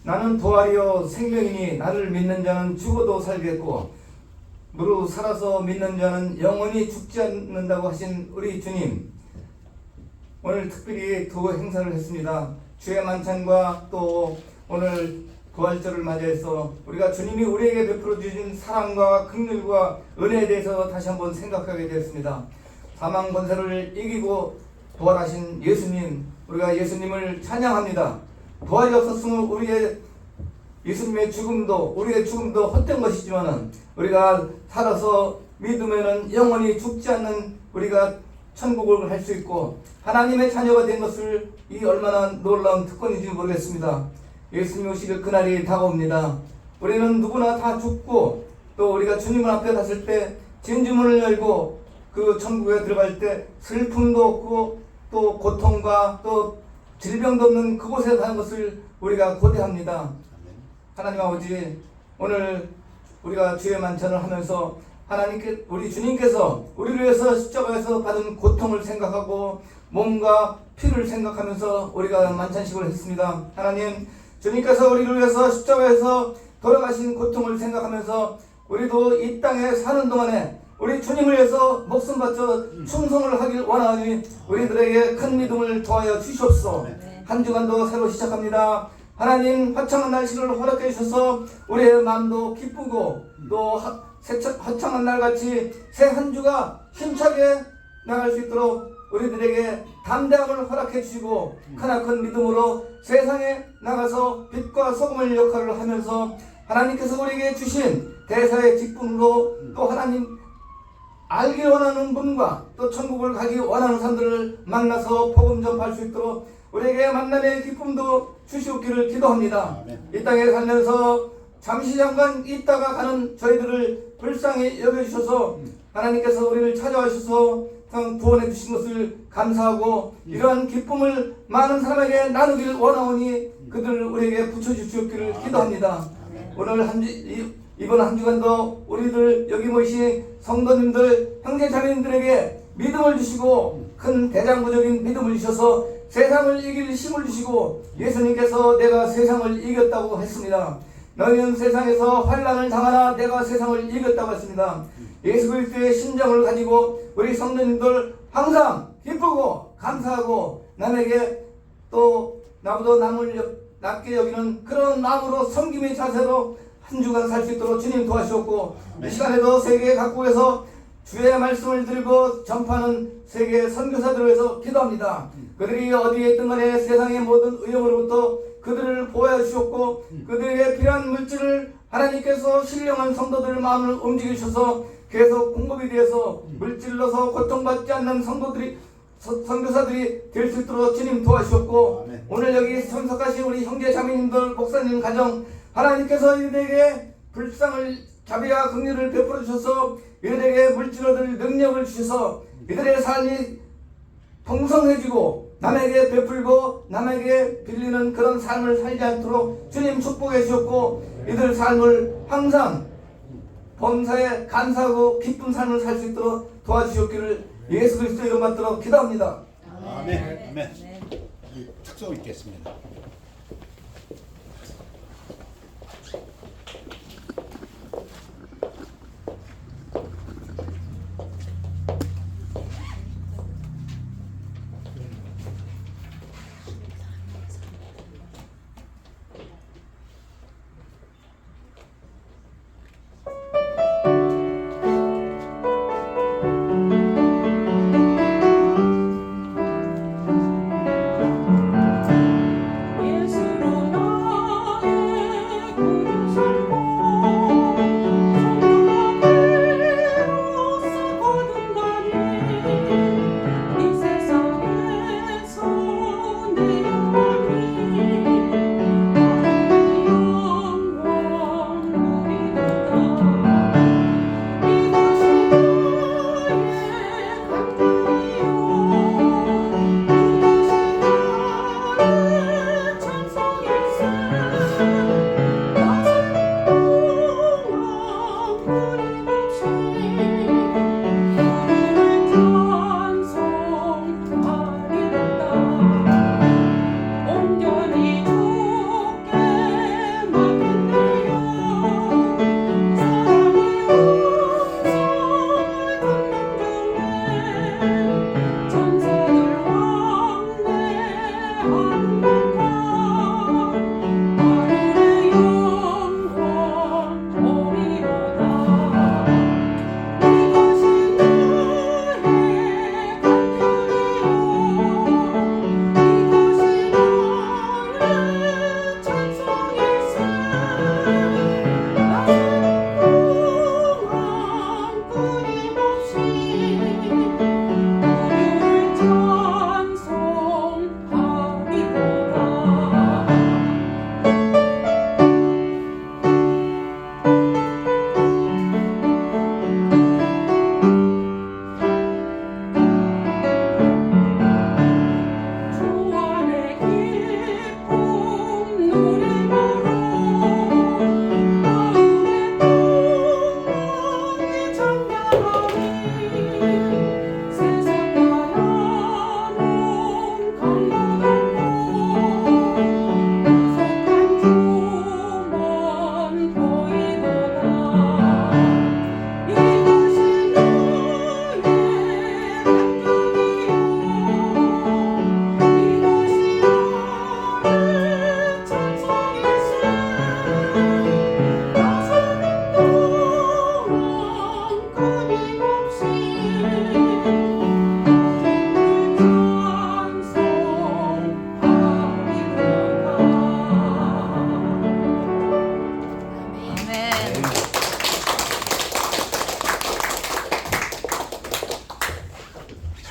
나는 부활이요 생명이니 나를 믿는 자는 죽어도 살겠고 무릇 살아서 믿는 자는 영원히 죽지 않는다고 하신 우리 주님, 오늘 특별히 두 행사를 했습니다. 주의 만찬과 또 오늘 부활절을 맞이해서 우리가 주님이 우리에게 베풀어 주신 사랑과 긍휼과 은혜에 대해서 다시 한번 생각하게 되었습니다. 사망 권세를 이기고 부활하신 예수님, 우리가 예수님을 찬양합니다. 부활이 없었으면 우리의 우리의 죽음도 헛된 것이지만은 우리가 살아서 믿으면은 영원히 죽지 않는 우리가 천국을 갈 수 있고 하나님의 자녀가 된 것을 이 얼마나 놀라운 특권인지 모르겠습니다. 예수님 오실 그날이 다가옵니다. 우리는 누구나 다 죽고 또 우리가 주님 앞에 갔을 때 진주문을 열고 그 천국에 들어갈 때 슬픔도 없고 또 고통과 또 질병도 없는 그곳에 가는 것을 우리가 고대합니다. 하나님 아버지, 오늘 우리가 주의 만찬을 하면서 하나님께 우리 주님께서 우리를 위해서 십자가에서 받은 고통을 생각하고 몸과 피를 생각하면서 우리가 만찬식을 했습니다. 하나님, 주님께서 우리를 위해서 십자가에서 돌아가신 고통을 생각하면서 우리도 이 땅에 사는 동안에 우리 주님을 위해서 목숨 바쳐 충성을 하길 원하오니 우리들에게 큰 믿음을 더하여 주시옵소서. 한 주간도 새로 시작합니다. 하나님, 화창한 날씨를 허락해 주셔서 우리의 마음도 기쁘고 또 화창한 날같이 새 한 주가 힘차게 나갈 수 있도록 우리들에게 담대함을 허락해 주시고 크나큰 믿음으로 세상에 나가서 빛과 소금의 역할을 하면서 하나님께서 우리에게 주신 대사의 직분으로 또 하나님 알기 원하는 분과 또 천국을 가기 원하는 사람들을 만나서 복음 전파할 수 있도록 우리에게 만남의 기쁨도 주시옵기를 기도합니다. 이 땅에 살면서 잠시 잠깐 있다가 가는 저희들을 불쌍히 여겨주셔서 하나님께서 우리를 찾아와주셔서 구원해 주신 것을 감사하고 이러한 기쁨을 많은 사람에게 나누길 원하오니 그들을 우리에게 붙여주시옵기를 기도합니다. 오늘 이번 한 주간도 우리들 여기 모이신 성도님들, 형제자매님들에게 믿음을 주시고 큰 대장부적인 믿음을 주셔서 세상을 이길 힘을 주시고 예수님께서 내가 세상을 이겼다고 했습니다. 너희는 세상에서 환난을 당하나 내가 세상을 이겼다고 했습니다. 예수 그리스도의 심정을 가지고 우리 성도님들 항상 기쁘고 감사하고 남에게 또 나보다 남을 낮게 여기는 그런 마음으로 섬김의 자세로 한 주간 살 수 있도록 주님 도와주셨고 이 시간에도 세계 각국에서 주의 말씀을 들고 전파하는 세계 선교사들을 위해서 기도합니다. 그들이 어디에 있든 간에 세상의 모든 위험으로부터 그들을 보호해 주셨고 그들에게 필요한 물질을 하나님께서 신령한 성도들 마음을 움직이셔서 계속 공급이 되어서 물질로서 고통받지 않는 선교사들이 될 수 있도록 주님 도와주셨고 오늘 여기 참석하신 우리 형제 자매님들 목사님 가정 하나님께서 이들에게 불쌍을 자비와 긍휼을 베풀어 주셔서 이들에게 물질 얻을 능력을 주셔서 이들의 삶이 풍성해지고 남에게 베풀고 남에게 빌리는 그런 삶을 살지 않도록 주님 축복해 주셨고 이들 삶을 항상 범사에 감사하고 기쁜 삶을 살 수 있도록 도와주셨기를 예수 그리스도 이름 받도록 기도합니다. 아멘. 아멘. 축소 있겠습니다.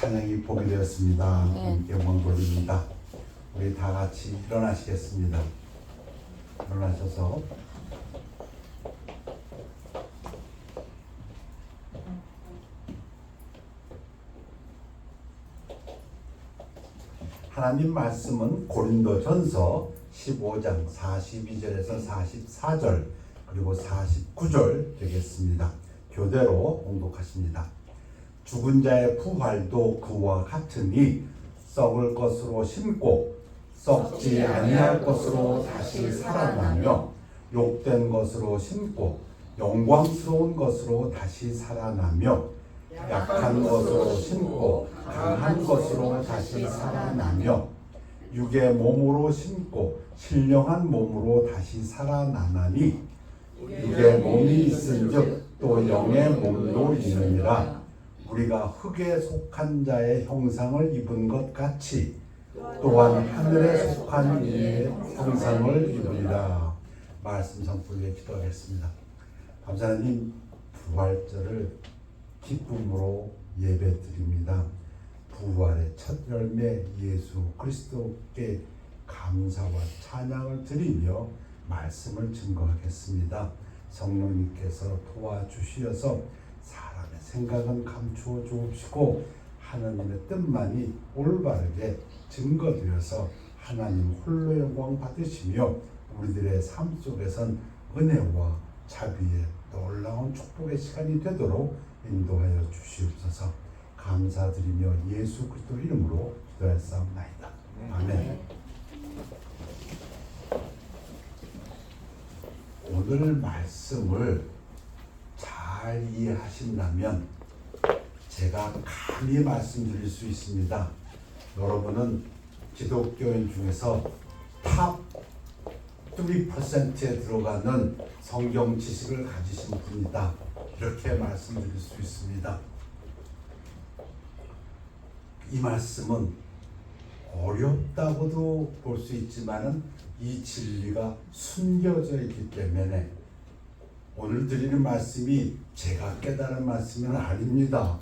찬양이 보게 되었습니다. 함께 영광 돌립니다. 우리 다 같이 일어나시겠습니다. 일어나셔서 하나님 말씀은 고린도전서 15장 42절에서 44절 그리고 49절 되겠습니다. 교대로 봉독하십니다. 죽은 자의 부활도 그와 같으니 썩을 것으로 심고 썩지 아니할 것으로 다시 살아나며 욕된 것으로 심고 영광스러운 것으로 다시 살아나며 약한 것으로 심고 강한 것으로 다시 살아나며 육의 몸으로 심고 신령한 몸으로 다시 살아나나니 육의 몸이 있은즉 또 영의 몸도 있느니라. 우리가 흙에 속한 자의 형상을 입은 것 같이 또한 하늘에 속한 이의 형상을 입으리라. 말씀 선포에 기도하겠습니다. 감사하님, 부활절을 기쁨으로 예배드립니다. 부활의 첫 열매 예수 그리스도께 감사와 찬양을 드리며 말씀을 증거하겠습니다. 성령님께서 도와주시어서 사람의 생각은 감추어 주옵시고 하나님의 뜻만이 올바르게 증거되어서 하나님 홀로 영광 받으시며 우리들의 삶 속에선 은혜와 자비의 놀라운 축복의 시간이 되도록 인도하여 주시옵소서. 감사드리며 예수 그리스도 이름으로 기도했사옵나이다. 아멘. 오늘 말씀을 잘 이해하신다면 제가 감히 말씀드릴 수 있습니다. 여러분은 기독교인 중에서 탑 3%에 들어가는 성경 지식을 가지신 분이다. 이렇게 말씀드릴 수 있습니다. 이 말씀은 어렵다고도 볼 수 있지만은 이 진리가 숨겨져 있기 때문에 오늘 드리는 말씀이 제가 깨달은 말씀은 아닙니다.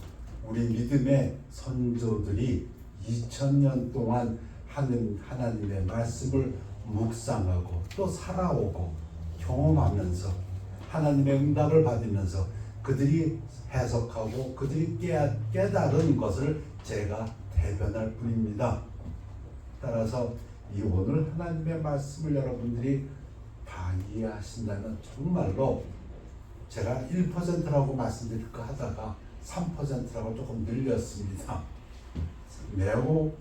우리 믿음의 선조들이 2000년 동안 하나님의 말씀을 묵상하고 또 살아오고 경험하면서 하나님의 응답을 받으면서 그들이 해석하고 그들이 깨달은 것을 제가 대변할 뿐입니다. 따라서 이 오늘 하나님의 말씀을 여러분들이 다 이해하신다면 정말로 제가 1%라고 말씀드릴까 하다가 3%라고 조금 늘렸습니다. 매우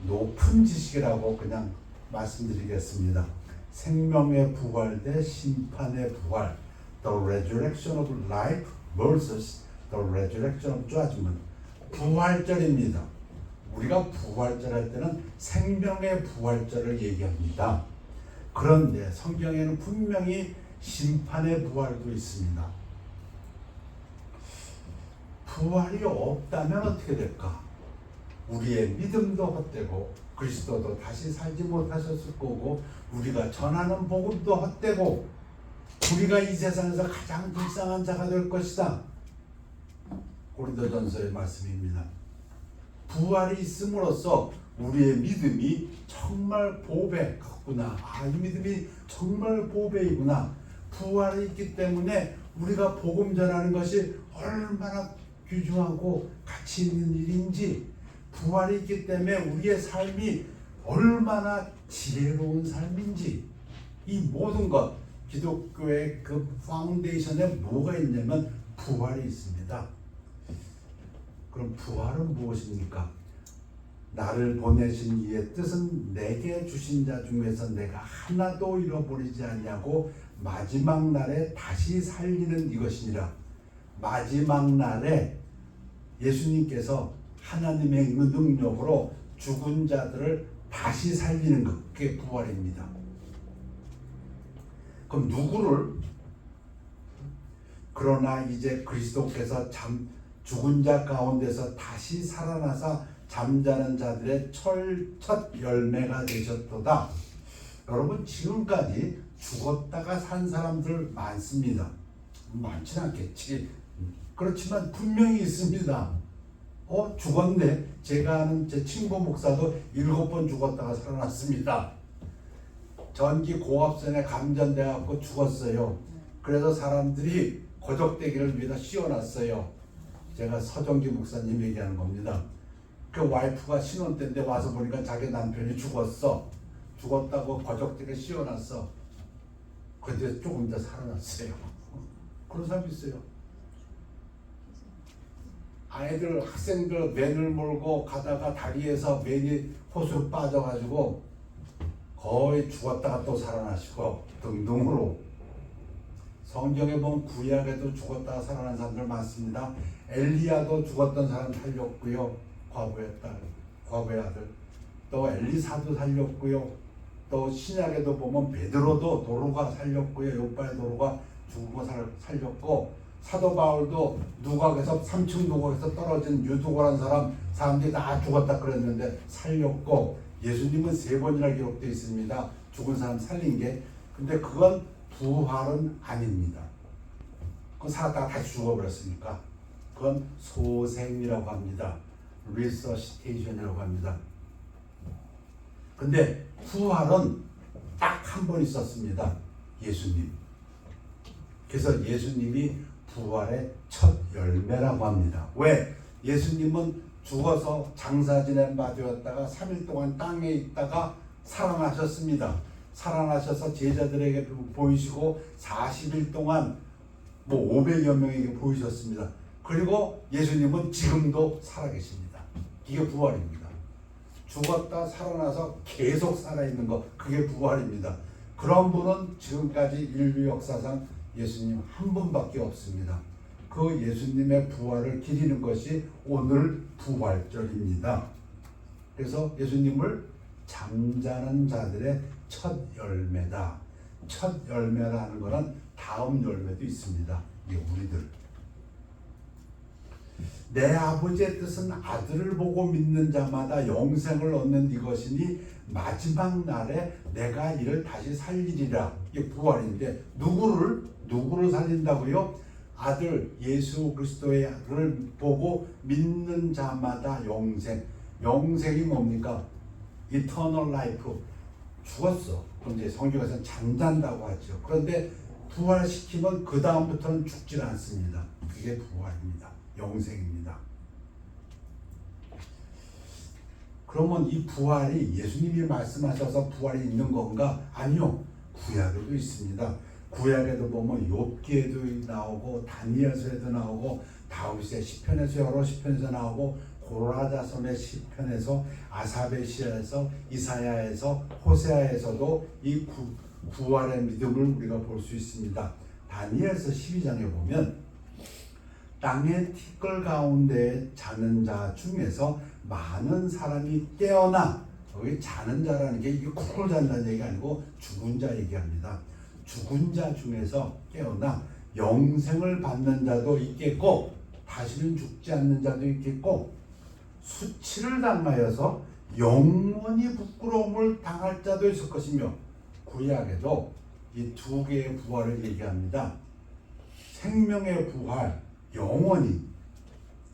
높은 지식이라고 그냥 말씀드리겠습니다. 생명의 부활 대 심판의 부활, The Resurrection of Life versus The Resurrection of Judgment. 부활절입니다. 우리가 부활절 할 때는 생명의 부활절을 얘기합니다. 그런데 성경에는 분명히 심판의 부활도 있습니다. 부활이 없다면 어떻게 될까? 우리의 믿음도 헛되고 그리스도도 다시 살지 못하셨을 거고 우리가 전하는 복음도 헛되고 우리가 이 세상에서 가장 불쌍한 자가 될 것이다. 고린도전서의 말씀입니다. 부활이 있음으로써 우리의 믿음이 정말 보배 같구나. 이 믿음이 정말 보배이구나. 부활이 있기 때문에 우리가 복음 전하는 것이 얼마나 귀중하고 가치 있는 일인지, 부활이 있기 때문에 우리의 삶이 얼마나 지혜로운 삶인지, 이 모든 것, 기독교의 그 파운데이션에 뭐가 있냐면 부활이 있습니다. 그럼 부활은 무엇입니까? 나를 보내신 이의 뜻은 내게 주신 자 중에서 내가 하나도 잃어버리지 않냐고 마지막 날에 다시 살리는 이것이니라. 마지막 날에 예수님께서 하나님의 능력으로 죽은 자들을 다시 살리는 것, 그게 부활입니다. 그럼 누구를? 그러나 이제 그리스도께서 죽은 자 가운데서 다시 살아나사 잠자는 자들의 첫 열매가 되셨도다. 여러분, 지금까지 죽었다가 산 사람들 많습니다. 많지는 않겠지. 그렇지만 분명히 있습니다. 죽었네. 제가 아는 제 친구 목사도 7번 죽었다가 살아났습니다. 전기 고압선에 감전돼 갖고 죽었어요. 그래서 사람들이 거적대기를 위에다 씌워놨어요. 제가 서정기 목사님 얘기하는 겁니다. 그 와이프가 신혼 때인데 와서 보니까 자기 남편이 죽었다고 거적대기에 씌워놨어. 근데 조금 더 살아났어요. 그런 사람 있어요. 아이들 학생들 맨을 몰고 가다가 다리에서 맨이 호수로 빠져가지고 거의 죽었다가 또 살아나시고 등등으로 성경에 보면 구약에도 죽었다가 살아난 사람들 많습니다. 엘리야도 죽었던 사람 살렸고요. 과부의 아들. 또 엘리사도 살렸고요. 또 신약에도 보면 베드로도 도로가 살렸고요. 요빠의 도로가 죽은 거 살렸고 사도 바울도 누각에서 3층 누각에서 떨어진 유두고라는 사람들이 다 죽었다 그랬는데 살렸고 예수님은 3번이나 기록되어 있습니다. 죽은 사람 살린 게. 근데 그건 부활은 아닙니다. 그건 살았다가 다시 죽어버렸으니까 그건 소생이라고 합니다. 리서시테이션이라고 합니다. 근데 부활은 딱 한 번 있었습니다. 예수님. 그래서 예수님이 부활의 첫 열매라고 합니다. 왜? 예수님은 죽어서 장사 지낸 바 되었다가 3일 동안 땅에 있다가 살아나셨습니다. 살아나셔서 제자들에게 보이시고 40일 동안 500여 명에게 보이셨습니다. 그리고 예수님은 지금도 살아계십니다. 이게 부활입니다. 죽었다 살아나서 계속 살아있는 것, 그게 부활입니다. 그런 분은 지금까지 인류 역사상 예수님 한 분밖에 없습니다. 그 예수님의 부활을 기리는 것이 오늘 부활절입니다. 그래서 예수님을 잠자는 자들의 첫 열매다. 첫 열매라는 것은 다음 열매도 있습니다. 이게 우리들. 내 아버지의 뜻은 아들을 보고 믿는 자마다 영생을 얻는 이것이니 마지막 날에 내가 이를 다시 살리리라. 이게 부활인데 누구를 살린다고요? 아들 예수 그리스도의 아들을 보고 믿는 자마다 영생. 영생이 뭡니까? Eternal life. 죽었어. 그런데 성경에서는 잠잔다고 하죠. 그런데 부활시키면 그 다음부터는 죽질 않습니다. 그게 부활입니다. 영생입니다. 그러면 이 부활이 예수님이 말씀하셔서 부활이 있는 건가? 아니요. 구약에도 있습니다. 구약에도 보면 욥기에도 나오고 다니엘서에도 나오고 다윗의 시편에서 여러 시편에서 나오고 고라자손의 시편에서 아삽의 시에서 이사야에서 호세아에서도 이 부활의 믿음을 우리가 볼 수 있습니다. 다니엘서 12장에 보면 땅의 티끌 가운데 자는 자 중에서 많은 사람이 깨어나, 여기 자는 자라는 게 이게 쿨 잔다는 얘기가 아니고 죽은 자 얘기합니다. 죽은 자 중에서 깨어나 영생을 받는 자도 있겠고 다시는 죽지 않는 자도 있겠고 수치를 당하여서 영원히 부끄러움을 당할 자도 있을 것이며 구약에도 이 두 개의 부활을 얘기합니다. 생명의 부활, 영원히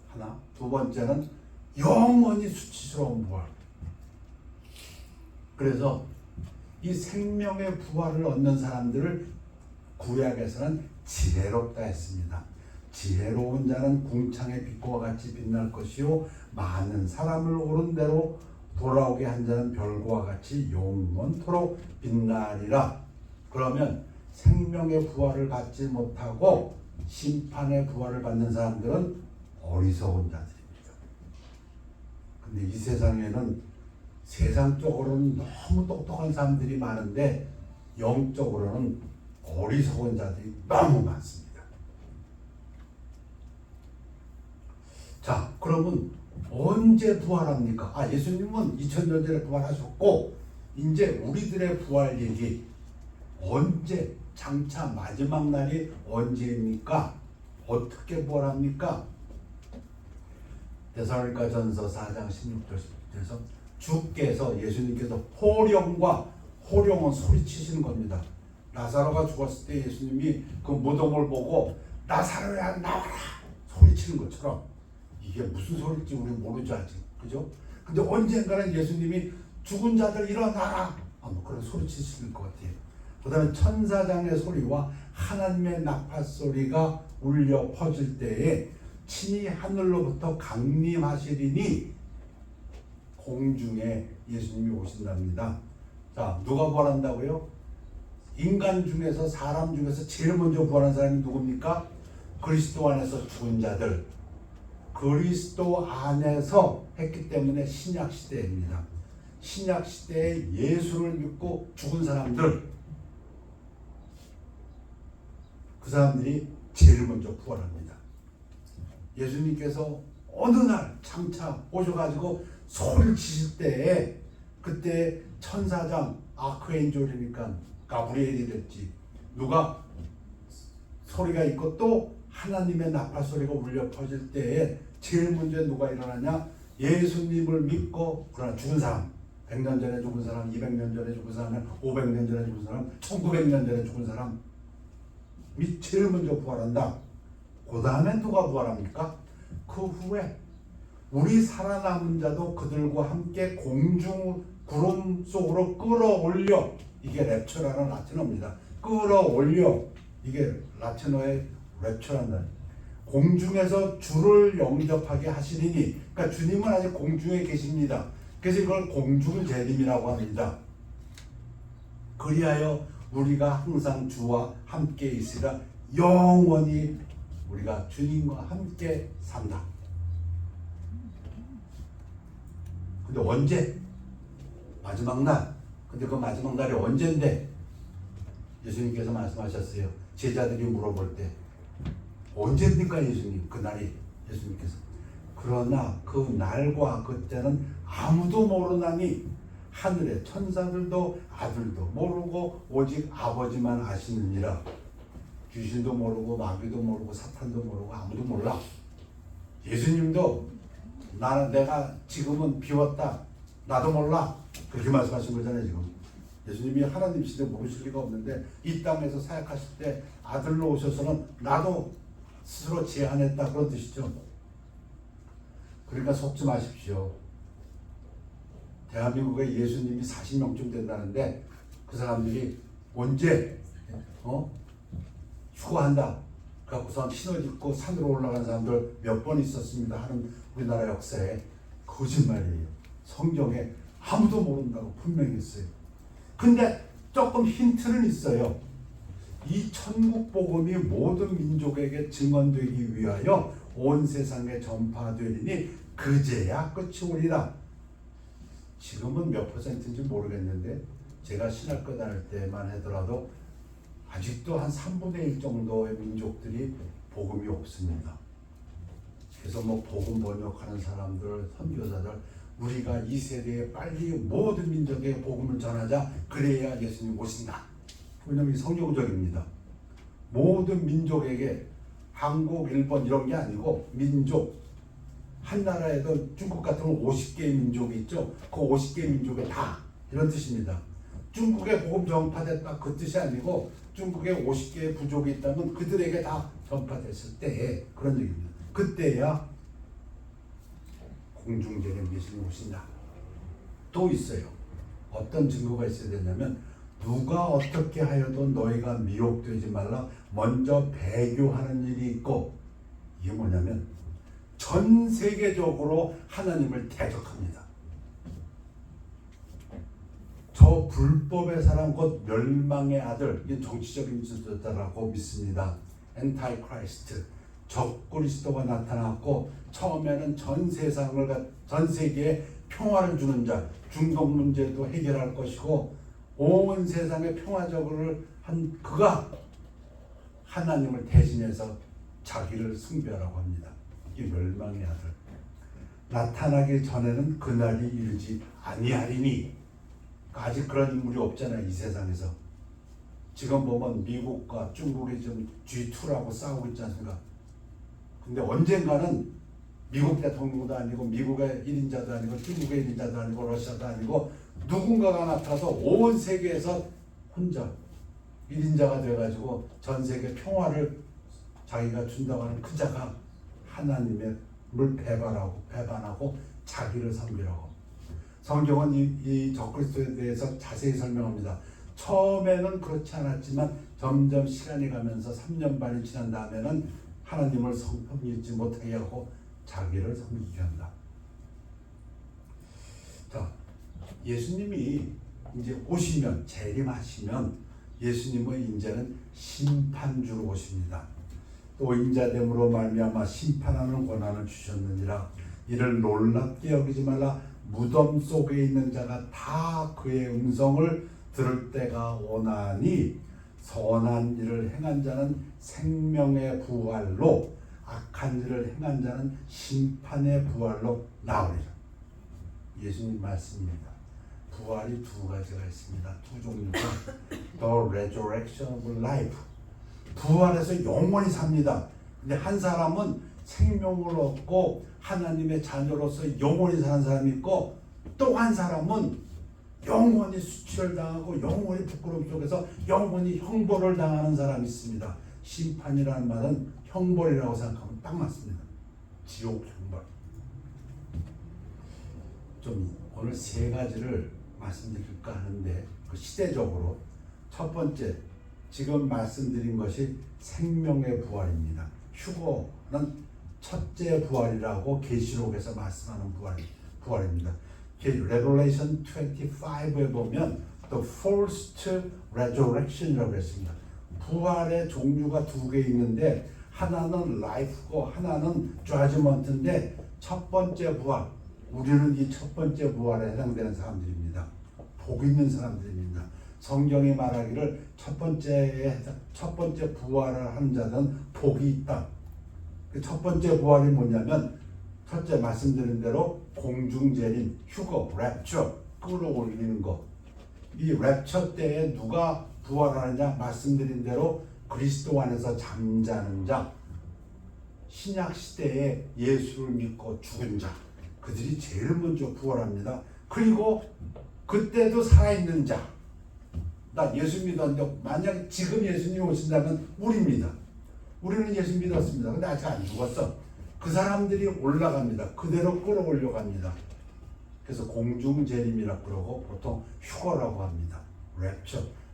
하나, 두 번째는 영원히 수치스러운 부활. 그래서 이 생명의 부활을 얻는 사람들을 구약에서는 지혜롭다 했습니다. 지혜로운 자는 궁창의 빛과 같이 빛날 것이요 많은 사람을 옳은 대로 돌아오게 한 자는 별과 같이 영원토록 빛나리라. 그러면 생명의 부활을 받지 못하고 심판의 부활을 받는 사람들은 어리석은 자들입니다. 근데 이 세상에는 세상적으로는 너무 똑똑한 사람들이 많은데 영적으로는 어리석은 자들이 너무 많습니다. 자, 그러면 언제 부활합니까? 예수님은 2000년 전에 부활하셨고 이제 우리들의 부활 얘기 언제, 장차 마지막 날이 언제입니까? 어떻게 부활합니까? 데살로니가전서 4장 16절 17절에서 주께서 예수님께서 호령은 소리치시는 겁니다. 나사로가 죽었을 때 예수님이 그 무덤을 보고 나사로야 나와라 소리치는 것처럼 이게 무슨 소리인지 우리 모르죠 아직, 그죠? 근데 언젠가는 예수님이 죽은 자들 일어나라, 뭐 그런 소리 치실 것 같아요. 그 다음에 천사장의 소리와 하나님의 나팔 소리가 울려 퍼질 때에 친히 하늘로부터 강림하시리니 공중에 예수님이 오신답니다. 자, 누가 부활한다고요? 인간 중에서, 사람 중에서 제일 먼저 부활한 사람이 누굽니까? 그리스도 안에서 죽은 자들. 그리스도 안에서 했기 때문에 신약 시대입니다. 신약 시대에 예수를 믿고 죽은 사람들, 그 사람들이 제일 먼저 부활합니다. 예수님께서 어느 날 장차 오셔가지고 소리를 치실 때에, 그때 천사장 아크엔젤이니까 가브리엘이 됐지, 누가 소리가 있고 또 하나님의 나팔 소리가 울려 퍼질 때에 제일 먼저 누가 일어나냐? 예수님을 믿고 그러나 죽은 사람, 100년 전에 죽은 사람, 200년 전에 죽은 사람, 500년 전에 죽은 사람, 1900년 전에 죽은 사람 이 제일 먼저 부활한다. 그 다음에 누가 부활합니까? 그 후에 우리 살아남은 자도 그들과 함께 공중 구름 속으로 끌어올려, 이게 랩처라는 라틴어입니다. 끌어올려, 이게 라틴어의 랩처란다. 공중에서 주를 영접하게 하시리니, 그러니까 주님은 아직 공중에 계십니다. 그래서 이걸 공중재림이라고 합니다. 그리하여 우리가 항상 주와 함께 있으라, 영원히 우리가 주님과 함께 산다. 근데 언제? 마지막 날. 근데 그 마지막 날이 언제인데? 예수님께서 말씀하셨어요. 제자들이 물어볼 때 언제입니까 예수님? 그 날이. 예수님께서 그러나 그 날과 그때는 아무도 모르나니 하늘의 천사들도 아들도 모르고 오직 아버지만 아시느니라. 귀신도 모르고 마귀도 모르고 사탄도 모르고 아무도 몰라. 예수님도 내가 지금은 비웠다, 나도 몰라, 그렇게 말씀하신 거잖아요. 지금 예수님이 하나님이신데 모르실 리가 없는데, 이 땅에서 사역하실 때 아들로 오셔서는 나도 스스로 제안했다, 그런 뜻이죠. 그러니까 속지 마십시오. 대한민국에 예수님이 40명쯤 된다는데 그 사람들이 언제 휴가한다 그래갖고서 신을 입고 산으로 올라간 사람들 몇 번 있었습니다 하는 우리나라 역사에 거짓말이에요. 성경에 아무도 모른다고 분명히 했어요. 근데 조금 힌트는 있어요. 이 천국 복음이 모든 민족에게 증언되기 위하여 온 세상에 전파되리니 그제야 끝이 오리라. 지금은 몇 퍼센트인지 모르겠는데 제가 신학교 다닐 때만 하더라도 아직도 한 3분의 1 정도의 민족들이 복음이 없습니다. 그래서 복음 번역하는 사람들, 선교사들, 우리가 이 세대에 빨리 모든 민족에 복음을 전하자. 그래야 예수님 오신다. 왜냐하면 성경적입니다. 모든 민족에게, 한국, 일본 이런 게 아니고 민족, 한 나라에도 중국 같은 50개의 민족이 있죠. 그 50개의 민족에 다, 이런 뜻입니다. 중국에 복음 전파됐다 그 뜻이 아니고 중국에 50개의 부족이 있다면 그들에게 다 전파됐을 때에 그런 얘기입니다. 그때야 공중재림 예수님 오신다. 또 있어요. 어떤 증거가 있어야 되냐면, 누가 어떻게 하여도 너희가 미혹되지 말라 먼저 배교하는 일이 있고, 이게 뭐냐면 전 세계적으로 하나님을 대적합니다. 저 불법의 사람 곧 멸망의 아들, 이게 정치적인 지도자라고 믿습니다. 엔타이크라이스트, 적그리스도가 나타났고 처음에는 전 세계에 평화를 주는 자, 중동 문제도 해결할 것이고 온 세상에 평화적으로 한 그가 하나님을 대신해서 자기를 숭배하라고 합니다. 이게 멸망의 아들. 나타나기 전에는 그날이 이르지 아니하리니. 아직 그런 인물이 없잖아요, 이 세상에서. 지금 보면 미국과 중국이 좀 G2라고 싸우고 있지 않습니까? 근데 언젠가는 미국 대통령도 아니고 미국의 1인자도 아니고 중국의 1인자도 아니고 러시아도 아니고 누군가가 나타나서 온 세계에서 혼자 1인자가 돼가지고 전 세계 평화를 자기가 준다고 하는 그 자가 하나님의 배반하고 자기를 섬기라고. 성경은 이 적그리스도에 대해서 자세히 설명합니다. 처음에는 그렇지 않았지만 점점 시간이 가면서 3년 반이 지난 다음에는 하나님을 섬기지 못하게 하고 자기를 섬기게 한다. 자, 예수님이 이제 오시면, 재림하시면 예수님은 이제는 심판주로 오십니다. 또 인자됨으로 말미암아 심판하는 권한을 주셨느니라. 이를 놀랍게 여기지 말라. 무덤 속에 있는 자가 다 그의 음성을 들을 때가 오나니 선한 일을 행한 자는 생명의 부활로, 악한 일을 행한 자는 심판의 부활로 나오리라. 예수님 말씀입니다. 부활이 두 가지가 있습니다. 두 종류가 The resurrection of life, 부활해서 영원히 삽니다. 근데 한 사람은 생명을 얻고 하나님의 자녀로서 영원히 사는 사람이 있고, 또 한 사람은 영원히 수치를 당하고 영원히 부끄러움 속에서 영원히 형벌을 당하는 사람이 있습니다. 심판이라는 말은 형벌이라고 생각하면 딱 맞습니다. 지옥 형벌. 좀 오늘 세 가지를 말씀드릴까 하는데, 그 시대적으로 첫 번째, 지금 말씀드린 것이 생명의 부활입니다. 휴거는 첫째 부활이라고 계시록에서 말씀하는 부활입니다. Revelation 25에 보면 The first resurrection이라고 했습니다. 부활의 종류가 두 개 있는데 하나는 life고 하나는 judgment인데, 첫 번째 부활, 우리는 이 첫 번째 부활에 해당되는 사람들입니다. 복 있는 사람들입니다. 성경이 말하기를 첫 번째 부활을 하는 자는 복이 있다. 그 첫 번째 부활이 뭐냐면, 첫째 말씀드린 대로 공중재림, 휴거, 랩처, 끌어올리는 것. 이 랩처 때에 누가 부활하느냐? 말씀드린 대로 그리스도 안에서 잠자는 자, 신약 시대에 예수를 믿고 죽은 자, 그들이 제일 먼저 부활합니다. 그리고 그때도 살아있는 자, 나 예수 믿었는데 만약 지금 예수님 오신다면 우리입니다. 우리는 예수 믿었습니다. 근데 아직 안 죽었어. 그 사람들이 올라갑니다. 그대로 끌어올려갑니다. 그래서 공중재림이라고 그러고 보통 휴거라고 합니다.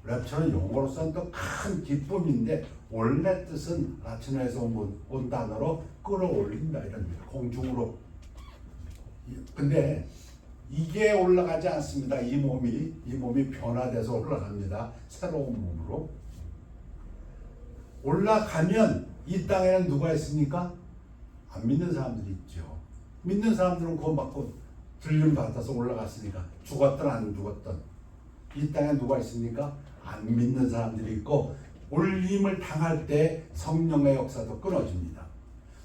랩처는 영어로서는 또 큰 기쁨인데 원래 뜻은 라틴어에서 온 단어로 끌어올린다 이런 의미입니다. 공중으로. 근데 이게 올라가지 않습니다. 이 몸이 변화돼서 올라갑니다. 새로운 몸으로. 올라가면 이 땅에는 누가 있습니까? 안 믿는 사람들이 있죠. 믿는 사람들은 구원받고 들림 받아서 올라갔으니까, 죽었든 안 죽었든. 이 땅에 누가 있습니까? 안 믿는 사람들이 있고, 올림을 당할 때 성령의 역사도 끊어집니다.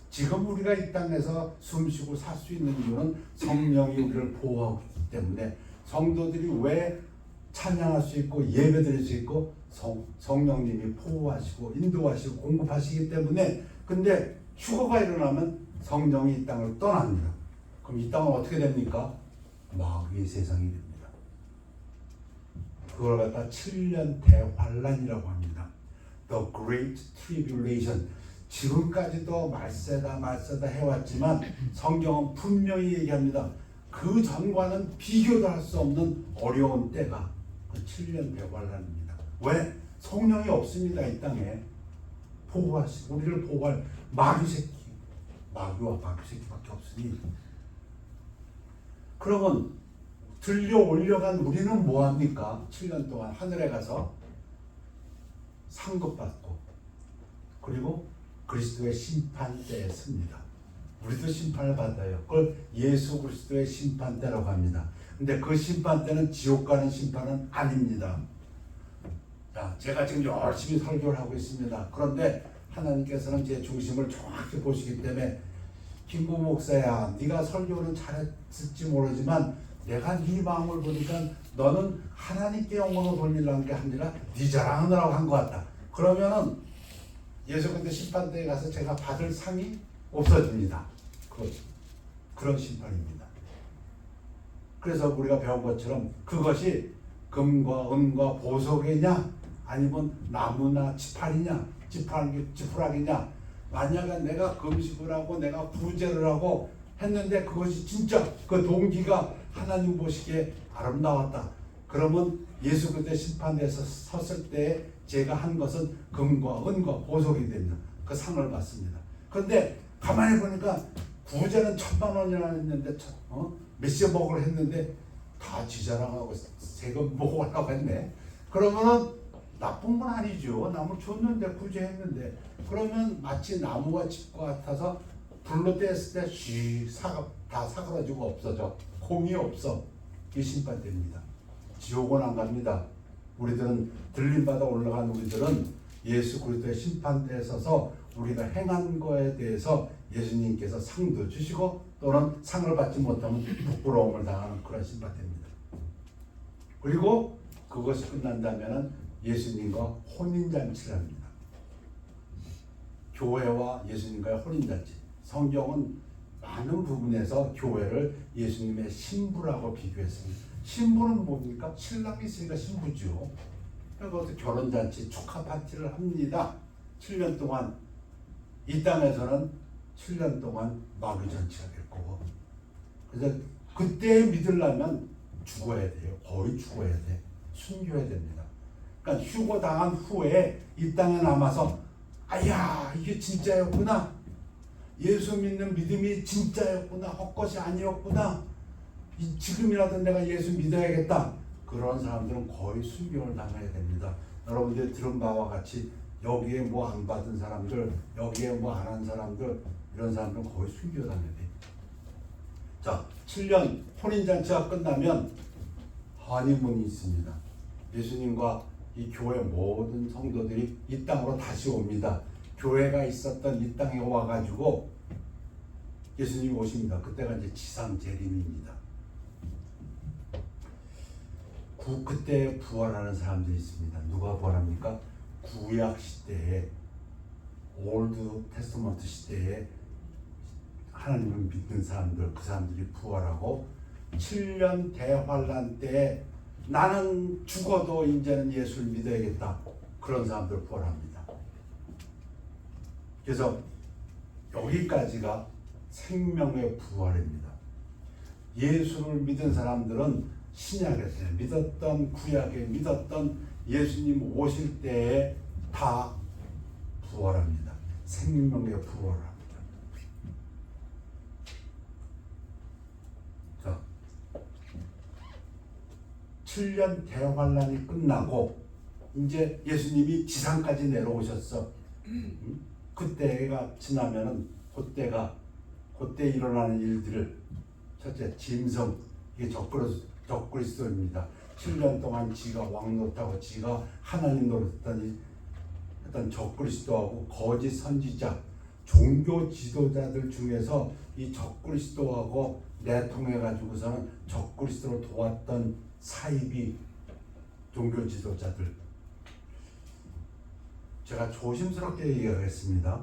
지금 우리가 이 땅에서 숨쉬고 살 수 있는 이유는 성령이 우리를 보호하기 때문에, 성도들이 왜 찬양할 수 있고 예배드릴 수 있고, 성령님이 보호하시고 인도하시고 공급하시기 때문에. 근데 휴거가 일어나면 성령이 이 땅을 떠납니다. 그럼 이 땅은 어떻게 됩니까? 마귀의 세상이 됩니다. 그걸 갖다 7년 대환란이라고 합니다. The Great Tribulation. 지금까지도 말세다 해왔지만 성경은 분명히 얘기합니다. 그 전과는 비교도 할 수 없는 어려운 때가 그 7년 대환란입니다. 왜? 성령이 없습니다. 이 땅에 보호하시고 우리를 보호할 마귀 새끼, 마귀와 마귀 새끼밖에 없으니. 그러면 들려 올려간 우리는 뭐합니까? 7년 동안 하늘에 가서 상급받고, 그리고 그리스도의 심판대에 섭니다. 우리도 심판을 받아요. 그걸 예수 그리스도의 심판대라고 합니다. 근데 그 심판대는 지옥 가는 심판은 아닙니다. 자, 제가 지금 열심히 설교를 하고 있습니다. 그런데 하나님께서는 제 중심을 정확히 보시기 때문에, 김구 목사야, 네가 설교는 잘했을지 모르지만 내가 네 마음을 보니까 너는 하나님께 영광을 돌리려는 게 아니라 네 자랑하느라고 한 것 같다. 그러면은 예수 그리스도 심판대에 가서 제가 받을 상이 없어집니다. 그런 심판입니다. 그래서 우리가 배운 것처럼 그것이 금과 은과 보석이냐, 아니면 나무나 지푸라기냐, 만약에 내가 금식을 하고 내가 구제를 하고 했는데 그것이 진짜 그 동기가 하나님 보시기에 아름다웠다. 그러면 예수 그리스도의 심판대에서 섰을 때 제가 한 것은 금과 은과 보석이 됩니다. 그 상을 받습니다. 그런데 가만히 보니까 구제는 1,000,000원이나 했는데 몇십억을 했는데 다 지자랑하고 세금 보고 하려고 했네. 그러면은 나쁜 건 아니죠. 나무 줬는데 구제했는데. 그러면 마치 나무와 집과 같아서 불로 뗐을 때 다 사그라지고 없어져. 공이 없어. 이 심판됩니다. 지옥은 안 갑니다. 우리들은 들림받아 올라간 우리들은 예수 그리스도의 심판대에 서서 우리가 행한 거에 대해서 예수님께서 상도 주시고 또는 상을 받지 못하면 부끄러움을 당하는 그런 심판됩니다. 그리고 그것이 끝난다면 예수님과 혼인잔치를 합니다. 교회와 예수님과의 혼인잔치. 성경은 많은 부분에서 교회를 예수님의 신부라고 비교했습니다. 신부는 뭡니까? 신랑이 있으니까 신부죠. 그래서 결혼잔치 축하 파티를 합니다. 7년 동안 이 땅에서는 7년 동안 마귀잔치가 될 거고. 그래서 그때 믿으려면 죽어야 돼요. 거의 죽어야 돼. 순교해야 됩니다. 그러니까 휴고 당한 후에 이 땅에 남아서 아야 이게 진짜였구나. 예수 믿는 믿음이 진짜였구나. 헛것이 아니었구나. 지금이라도 내가 예수 믿어야겠다. 그런 사람들은 거의 순교를 당해야 됩니다. 여러분들이 들은 바와 같이 여기에 뭐 안 받은 사람들, 여기에 뭐 안 한 사람들, 이런 사람들은 거의 순교 당해야 돼요. 자, 7년 혼인잔치가 끝나면 하니문이 있습니다. 예수님과 이 교회 모든 성도들이 이 땅으로 다시 옵니다. 교회가 있었던 이 땅에 와가지고 예수님이 오십니다. 그때가 이제 지상 재림입니다. 그때 부활하는 사람들이 있습니다. 누가 부활합니까? 구약 시대에 올드 테스트먼트 시대에 하나님을 믿는 사람들, 그 사람들이 부활하고 7년 대환란 때 나는 죽어도 이제는 예수를 믿어야겠다. 그런 사람들 부활합니다. 그래서 여기까지가 생명의 부활입니다. 예수를 믿은 사람들은 신약에 때 믿었던 구약에 믿었던 예수님 오실 때에 다 부활합니다. 생명의 부활을 합니다. 자, 7년 대환란이 끝나고 이제 예수님이 지상까지 내려오셨어. 그때가 지나면은 그때 일어나는 일들을 첫째 짐승 이게 적그리스도입니다. 7년 동안 지가 왕 노릇하고 지가 하나님 노릇했더니 어떤 적그리스도하고 거짓 선지자 종교 지도자들 중에서 이 적그리스도하고 내통해 가지고서는 적그리스도를 도왔던 사이비 종교 지도자들. 제가 조심스럽게 얘기하겠습니다.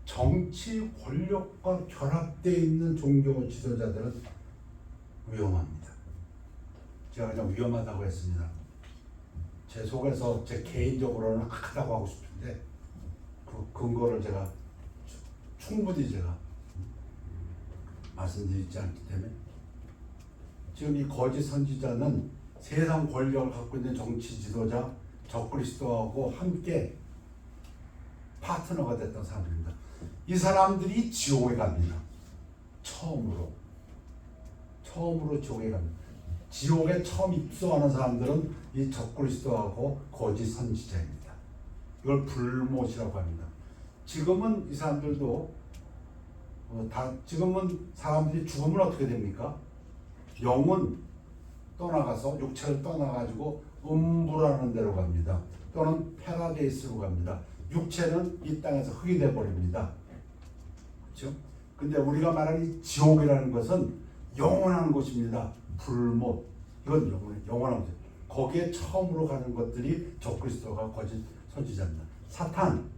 정치 권력과 결합되어 있는 종교 지도자들은 위험합니다. 제가 그냥 위험하다고 했습니다. 제 속에서 제 개인적으로는 악하다고 하고 싶은데 그 근거를 제가 충분히 제가 말씀드리지 않기 때문에 지금 이 거짓 선지자는 세상 권력을 갖고 있는 정치 지도자 적그리스도하고 함께 파트너가 됐던 사람입니다. 이 사람들이 지옥에 갑니다. 처음으로 지옥에 갑니다. 지옥에 처음 입소하는 사람들은 이 적그리스도하고 거짓 선지자입니다. 이걸 불못이라고 합니다. 지금은 이 사람들도 지금은 사람들이 죽으면 어떻게 됩니까? 영은 떠나가서 육체를 떠나가지고 음부라는 데로 갑니다. 또는 패라데이스로 갑니다. 육체는 이 땅에서 흙이 되어버립니다. 그렇죠? 근데 우리가 말하는 이 지옥이라는 것은 영원한 곳입니다. 불못. 이건 영원한 곳. 거기에 처음으로 가는 것들이 적그리스도가 거짓 선지자입니다. 사탄,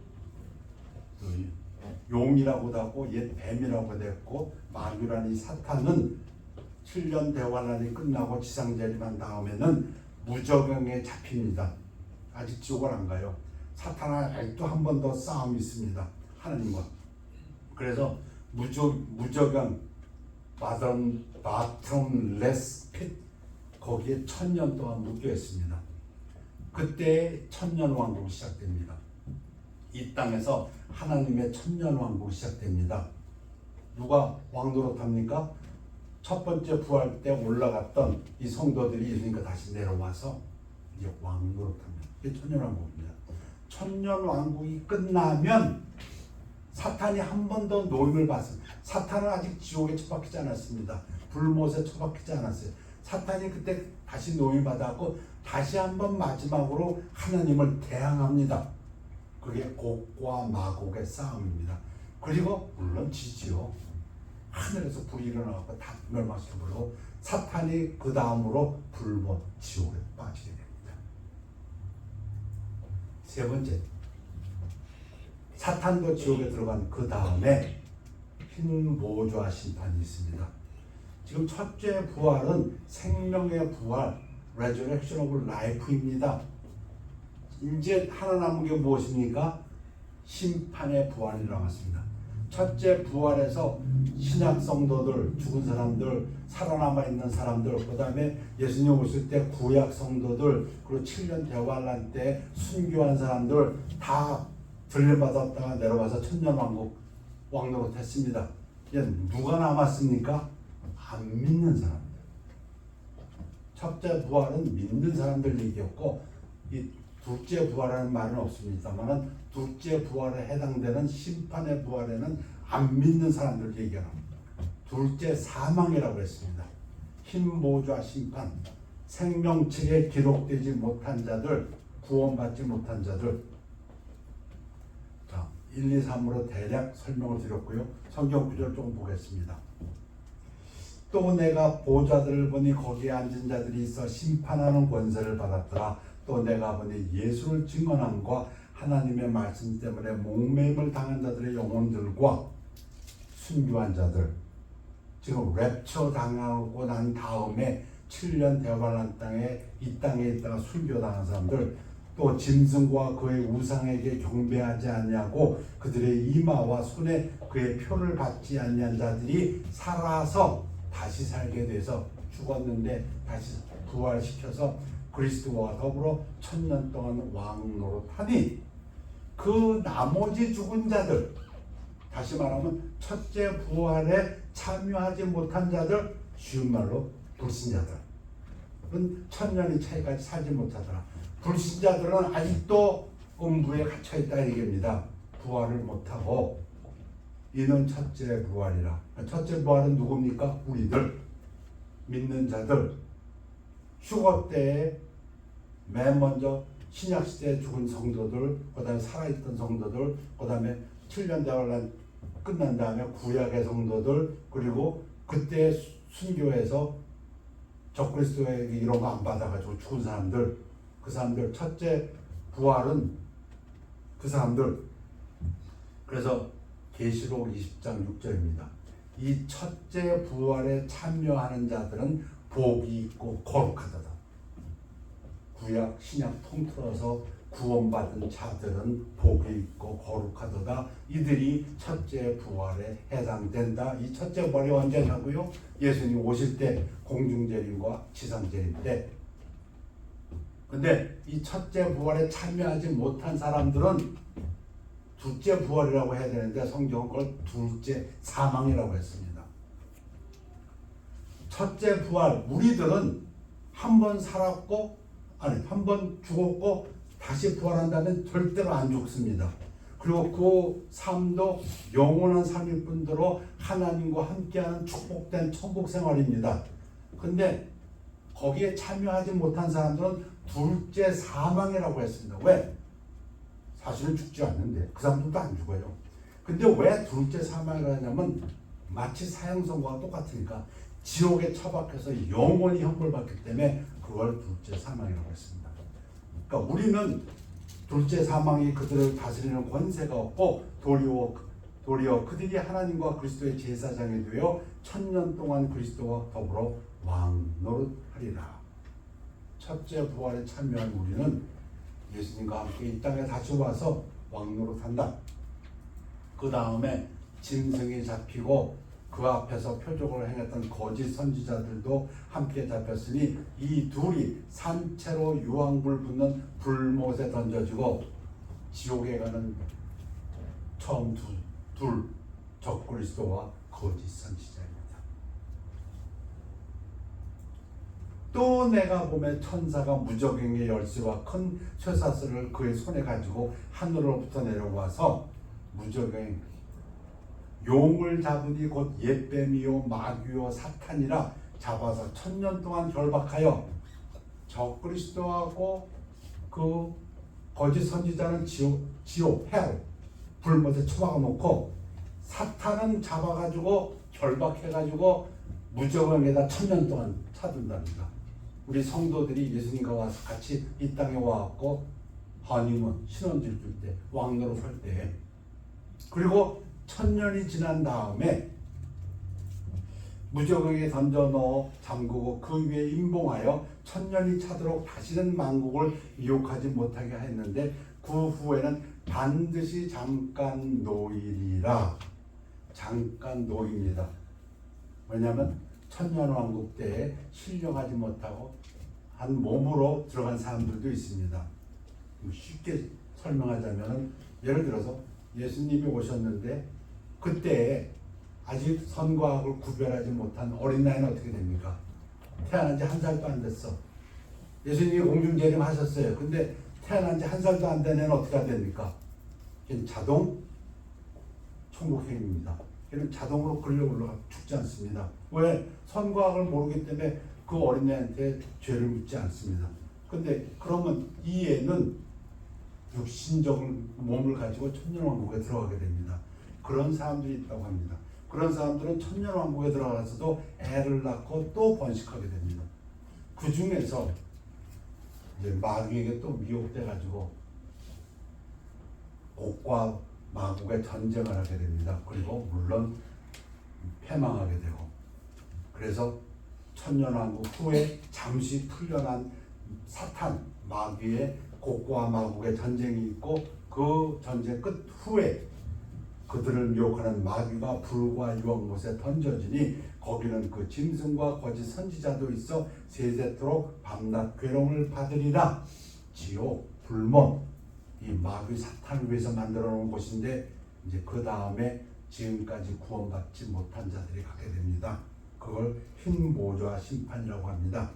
용이라고도 하고 옛 뱀이라고도 했고 마귀라는 이 사탄은 7년 대환란이 끝나고 지상재림한 다음에는 무적영에 잡힙니다. 아직 지옥을 안 가요. 사탄은 아직도 한 번 더 싸움이 있습니다. 하나님과. 그래서 무저강 바텀레스 핏 거기에 1000년 동안 묶여 있습니다. 그때 천년왕국이 시작됩니다. 이 땅에서 하나님의 천년왕국이 시작됩니다. 누가 왕노릇합니까? 첫 번째 부활 때 올라갔던 이 성도들이 있으니까 다시 내려와서 이제 왕노릇합니다. 이게 천년왕국입니다. 천년왕국이 끝나면 사탄이 한 번 더 노임을 받습니다. 사탄은 아직 지옥에 처박히지 않았습니다. 불못에 처박히지 않았어요. 사탄이 그때 다시 노임 받았고 다시 한번 마지막으로 하나님을 대항합니다. 그게 곡과 마곡의 싸움입니다. 그리고 물론 지지요. 하늘에서 불이 일어나고 다 멸망시켜버리고 사탄이 그 다음으로 불못 지옥에 빠지게 됩니다. 세 번째, 사탄도 지옥에 들어간 그 다음에 흰 보좌 심판이 있습니다. 지금 첫째 부활은 생명의 부활, Resurrection of Life입니다. 이제 하나 남은 게 무엇입니까? 심판의 부활이라고 했습니다. 첫째 부활에서 신약 성도들, 죽은 사람들, 살아남아 있는 사람들, 그 다음에 예수님 오실 때 구약 성도들, 그리고 7년 대환란 때 순교한 사람들 다 들려받았다가 내려와서 천년왕국 왕노릇 했습니다. 이제 누가 남았습니까? 안 믿는 사람들. 첫째 부활은 믿는 사람들 얘기였고 이 둘째 부활이라는 말은 없습니다만 둘째 부활에 해당되는 심판의 부활에는 안 믿는 사람들 얘기합니다. 둘째 사망이라고 했습니다. 흰 보좌 심판, 생명책에 기록되지 못한 자들, 구원받지 못한 자들. 자, 1, 2, 3으로 대략 설명을 드렸고요. 성경 구절 조금 보겠습니다. 또 내가 보좌들을 보니 거기에 앉은 자들이 있어 심판하는 권세를 받았더라. 또 내가 보니 예수를 증언함과 하나님의 말씀 때문에 목매임을 당한 자들의 영혼들과 순교한 자들, 지금 랩처 당하고 난 다음에 7년 대환란 땅에 이 땅에 있다가 순교당한 사람들, 또 짐승과 그의 우상에게 경배하지 아니하고 그들의 이마와 손에 그의 표를 받지 아니한 자들이 살아서 다시 살게 돼서 죽었는데 다시 부활시켜서 그리스도와 더불어 1000년 동안 왕노릇하니 그 나머지 죽은 자들, 다시 말하면 첫째 부활에 참여하지 못한 자들, 쉬운 말로 불신자들은 1000년의 차이까지 살지 못하더라. 불신자들은 아직도 음부에 갇혀있다 얘기입니다. 부활을 못하고. 이는 첫째 부활이라. 첫째 부활은 누굽니까? 우리들, 믿는 자들. 휴거 때에 맨 먼저 신약시대에 죽은 성도들, 그 다음에 살아있던 성도들, 그 다음에 7년 대환란 끝난 다음에 구약의 성도들, 그리고 그때 순교해서 적그리스도에게 이런 거 안 받아가지고 죽은 사람들, 그 사람들 첫째 부활은 그 사람들. 그래서 계시록 20장 6절입니다. 이 첫째 부활에 참여하는 자들은 복이 있고 거룩하다. 구약 신약 통틀어서 구원받은 자들은 복이 있고 거룩하도다. 이들이 첫째 부활에 해당된다. 이 첫째 부활이 언제냐고요? 예수님 오실 때, 공중재림과 지상재림 때. 근데 이 첫째 부활에 참여하지 못한 사람들은 둘째 부활이라고 해야 되는데 성경은 그걸 둘째 사망이라고 했습니다. 첫째 부활, 우리들은 한 번 살았고, 한 번 죽었고 다시 부활한다면 절대로 안 죽습니다. 그리고 그 삶도 영원한 삶일 뿐더러 하나님과 함께하는 축복된 천국 생활입니다. 근데 거기에 참여하지 못한 사람들은 둘째 사망이라고 했습니다. 왜? 사실은 죽지 않는데 그 사람들도 안 죽어요. 근데 왜 둘째 사망이라고 하냐면 마치 사형선고와 똑같으니까 지옥에 처박혀서 영원히 형벌받기 때문에 그걸 둘째 사망이라고 했습니다. 그러니까 우리는 둘째 사망이 그들을 다스리는 권세가 없고 도리어 그들이 하나님과 그리스도의 제사장이 되어 1000년 동안 그리스도와 더불어 왕노릇하리라. 첫째 부활에 참여한 우리는 예수님과 함께 이 땅에 다시 와서 왕노릇 한다. 그 다음에 짐승이 잡히고 그 앞에서 표적을 행했던 거짓 선지자들도 함께 잡혔으니 이 둘이 산채로 유황불 붙는 불못에 던져지고 지옥에 가는 처음 둘 적그리스도와 거짓 선지자입니다. 또 내가 보매 천사가 무저갱의 열쇠와 큰 쇠사슬을 그의 손에 가지고 하늘로부터 내려와서 무저갱 용을 잡으니 곧 옛뱀이요 마귀요 사탄이라 잡아서 1000년 동안 결박하여 적그리스도하고 그 거짓 선지자는 지옥 헬 불못에 처박아 놓고 사탄은 잡아가지고 결박해가지고 무저갱에다 1000년 동안 차둔답니다. 우리 성도들이 예수님과 와서 같이 이 땅에 와갖고 허니문 신혼집 줄 때 왕노릇 할 때 그리고 1000년이 지난 다음에 무저갱에 던져 넣어 잠그고 그 위에 임봉하여 1000년이 차도록 다시는 만국을 유혹하지 못하게 했는데 그 후에는 반드시 잠깐 노이리라. 잠깐 노입니다. 왜냐하면 천년왕국 때에 신령하지 못하고 한 몸으로 들어간 사람들도 있습니다. 쉽게 설명하자면 예를 들어서 예수님이 오셨는데 그때 아직 선과 악을 구별하지 못한 어린아이는 어떻게 됩니까? 태어난 지 1살도 안 됐어. 예수님이 공중재림 하셨어요. 근데 태어난 지 1살도 안 된 애는 어떻게 됩니까? 걔는 자동 천국행입니다. 걔는 자동으로 끌려 올라가 죽지 않습니다. 왜? 선과 악을 모르기 때문에 그 어린애한테 죄를 묻지 않습니다. 근데 그러면 이 애는 육신적인 몸을 가지고 천년왕국에 들어가게 됩니다. 그런 사람들이 있다고 합니다. 그런 사람들은 천년왕국에 들어가서도 애를 낳고 또 번식하게 됩니다. 그 중에서 이제 마귀에게 또 미혹돼 가지고 곡과 마국의 전쟁을 하게 됩니다. 그리고 물론 패망하게 되고 그래서 천년왕국 후에 잠시 풀려난 사탄 마귀의 곡과 마국의 전쟁이 있고 그 전쟁 끝 후에 그들을 미혹하는 마귀가 불과 유황못에 던져지니 거기는 그 짐승과 거짓 선지자도 있어 세세토록 밤낮 괴로움을 받으리라. 지옥 불못 이 마귀 사탄을 위해서 만들어 놓은 곳인데 이제 그 다음에 지금까지 구원받지 못한 자들이 가게 됩니다. 그걸 흰 보좌 심판이라고 합니다.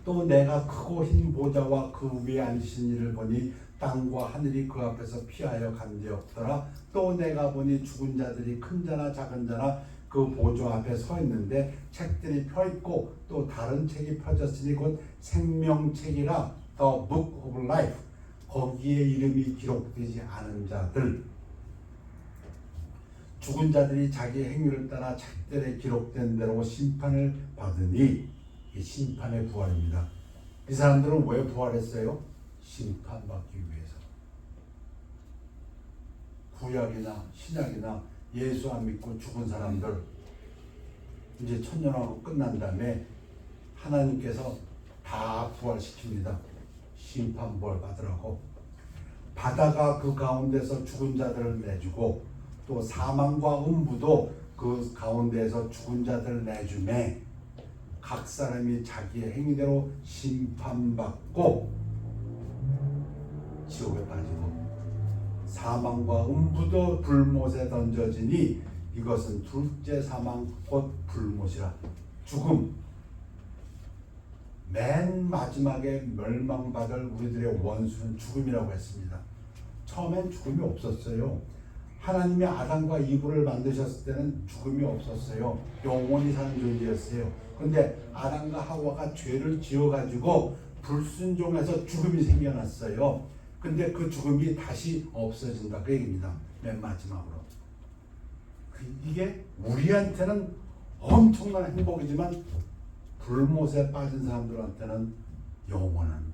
또 내가 크고 흰 보좌와 그 위에 앉으신 이를 보니 땅과 하늘이 그 앞에서 피하여 간데없더라. 또 내가 보니 죽은 자들이 큰 자나 작은 자나 그 보좌 앞에 서 있는데 책들이 펴 있고 또 다른 책이 펴졌으니 곧 생명책이라 The Book of Life. 거기에 이름이 기록되지 않은 자들, 죽은 자들이 자기 행위를 따라 책들에 기록된 대로 심판을 받으니 이 심판의 부활입니다. 이 사람들은 왜 부활했어요? 심판받기 위해서. 구약이나 신약이나 예수 안 믿고 죽은 사람들 이제 천년왕국 끝난 다음에 하나님께서 다 부활시킵니다. 심판부활 받으라고. 바다가 그 가운데서 죽은 자들을 내주고 또 사망과 음부도 그 가운데에서 죽은 자들을 내주매 각 사람이 자기의 행위대로 심판받고 지옥에 빠지고 사망과 음부도 불못에 던져지니 이것은 둘째 사망 곧 불못이라. 죽음. 맨 마지막에 멸망받을 우리들의 원수는 죽음이라고 했습니다. 처음엔 죽음이 없었어요. 하나님이 아담과 이브를 만드셨을 때는 죽음이 없었어요. 영원히 사는 존재였어요. 그런데 아담과 하와가 죄를 지어가지고 불순종해서 죽음이 생겨났어요. 근데 그 죽음이 다시 없어진다 그 얘기입니다. 맨 마지막으로. 이게 우리한테는 엄청난 행복이지만 불못에 빠진 사람들한테는 영원한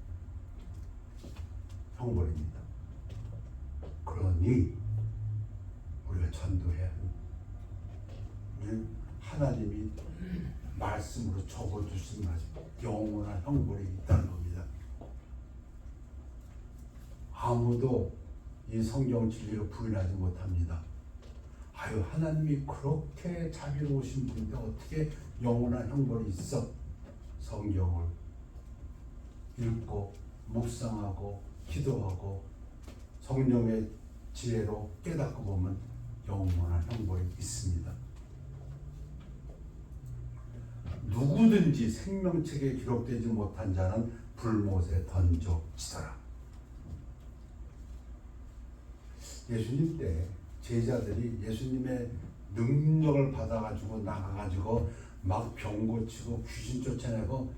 형벌입니다. 그러니 우리가 전도해야 하는 하나님이 말씀으로 적어주신 말씀 영원한 형벌이 있다는 겁니다. 아무도 이 성경 진리를 부인하지 못합니다. 아유, 하나님이 그렇게 자비로우신 분인데 어떻게 영원한 형벌이 있어? 성경을 읽고 묵상하고 기도하고 성령의 지혜로 깨닫고 보면 영원한 형벌이 있습니다. 누구든지 생명책에 기록되지 못한 자는 불못에 던져지더라. 예수님 때 제자들이 예수님의 능력을 받아가지고 나가가지고 막 병 고치고 귀신 쫓아내고